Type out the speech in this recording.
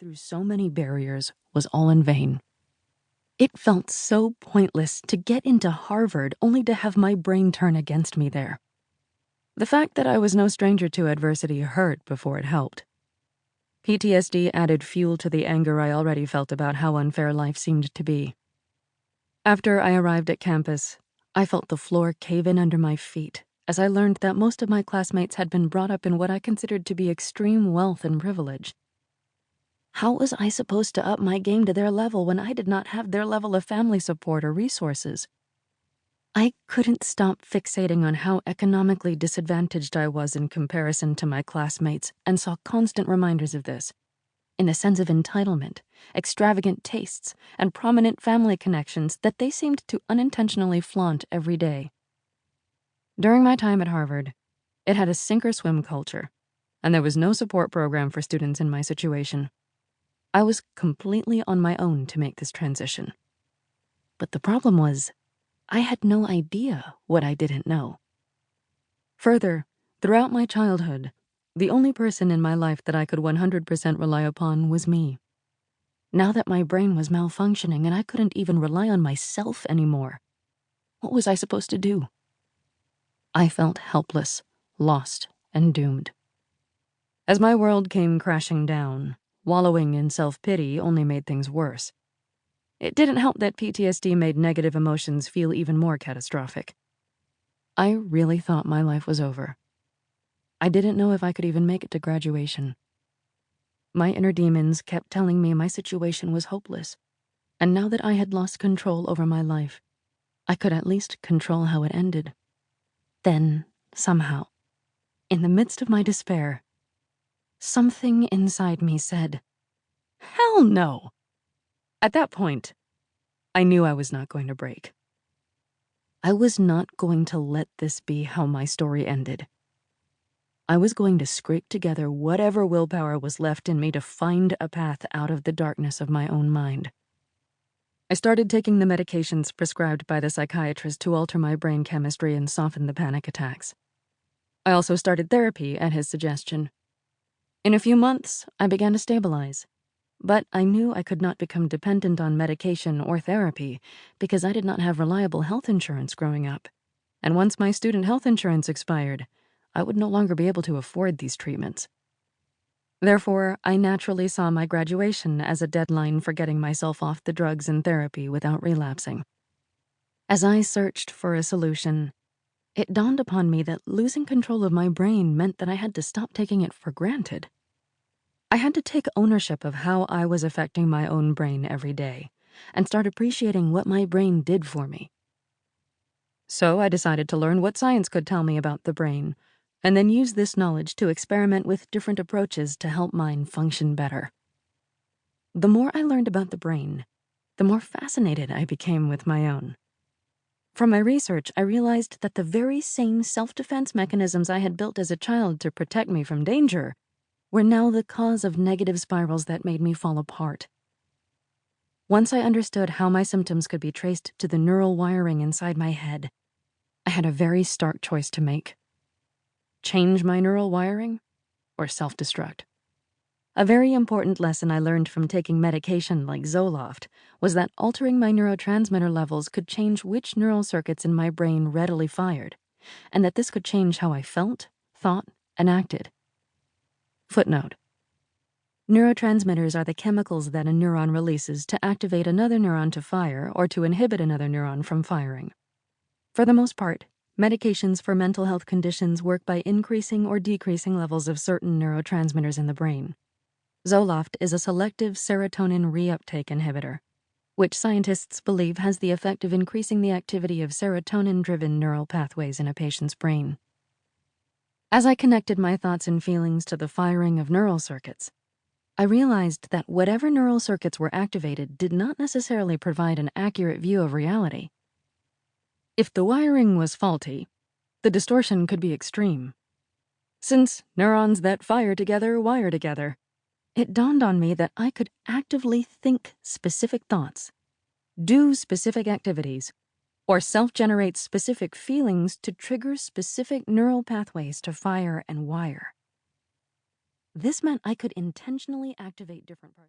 through so many barriers was all in vain. It felt so pointless to get into Harvard only to have my brain turn against me there. The fact that I was no stranger to adversity hurt before it helped. PTSD added fuel to the anger I already felt about how unfair life seemed to be. After I arrived at campus, I felt the floor cave in under my feet as I learned that most of my classmates had been brought up in what I considered to be extreme wealth and privilege. How was I supposed to up my game to their level when I did not have their level of family support or resources? I couldn't stop fixating on how economically disadvantaged I was in comparison to my classmates and saw constant reminders of this, in a sense of entitlement, extravagant tastes, and prominent family connections that they seemed to unintentionally flaunt every day. During my time at Harvard, it had a sink-or-swim culture, and there was no support program for students in my situation. I was completely on my own to make this transition. But the problem was, I had no idea what I didn't know. Further, throughout my childhood, the only person in my life that I could 100% rely upon was me. Now that my brain was malfunctioning and I couldn't even rely on myself anymore, what was I supposed to do? I felt helpless, lost, and doomed. As my world came crashing down, wallowing in self-pity only made things worse. It didn't help that PTSD made negative emotions feel even more catastrophic. I really thought my life was over. I didn't know if I could even make it to graduation. My inner demons kept telling me my situation was hopeless, and now that I had lost control over my life, I could at least control how it ended. Then, somehow, in the midst of my despair, something inside me said, "Hell no!" At that point, I knew I was not going to break. I was not going to let this be how my story ended. I was going to scrape together whatever willpower was left in me to find a path out of the darkness of my own mind. I started taking the medications prescribed by the psychiatrist to alter my brain chemistry and soften the panic attacks. I also started therapy at his suggestion. In a few months, I began to stabilize, but I knew I could not become dependent on medication or therapy because I did not have reliable health insurance growing up. And once my student health insurance expired, I would no longer be able to afford these treatments. Therefore, I naturally saw my graduation as a deadline for getting myself off the drugs and therapy without relapsing. As I searched for a solution, it dawned upon me that losing control of my brain meant that I had to stop taking it for granted. I had to take ownership of how I was affecting my own brain every day and start appreciating what my brain did for me. So I decided to learn what science could tell me about the brain, and then use this knowledge to experiment with different approaches to help mine function better. The more I learned about the brain, the more fascinated I became with my own. From my research, I realized that the very same self-defense mechanisms I had built as a child to protect me from danger were now the cause of negative spirals that made me fall apart. Once I understood how my symptoms could be traced to the neural wiring inside my head, I had a very stark choice to make. Change my neural wiring or self-destruct? A very important lesson I learned from taking medication like Zoloft was that altering my neurotransmitter levels could change which neural circuits in my brain readily fired, and that this could change how I felt, thought, and acted. Footnote: neurotransmitters are the chemicals that a neuron releases to activate another neuron to fire or to inhibit another neuron from firing. For the most part, medications for mental health conditions work by increasing or decreasing levels of certain neurotransmitters in the brain. Zoloft is a selective serotonin reuptake inhibitor, which scientists believe has the effect of increasing the activity of serotonin-driven neural pathways in a patient's brain. As I connected my thoughts and feelings to the firing of neural circuits, I realized that whatever neural circuits were activated did not necessarily provide an accurate view of reality. If the wiring was faulty, the distortion could be extreme. Since neurons that fire together wire together, it dawned on me that I could actively think specific thoughts, do specific activities, or self-generate specific feelings to trigger specific neural pathways to fire and wire. This meant I could intentionally activate different parts.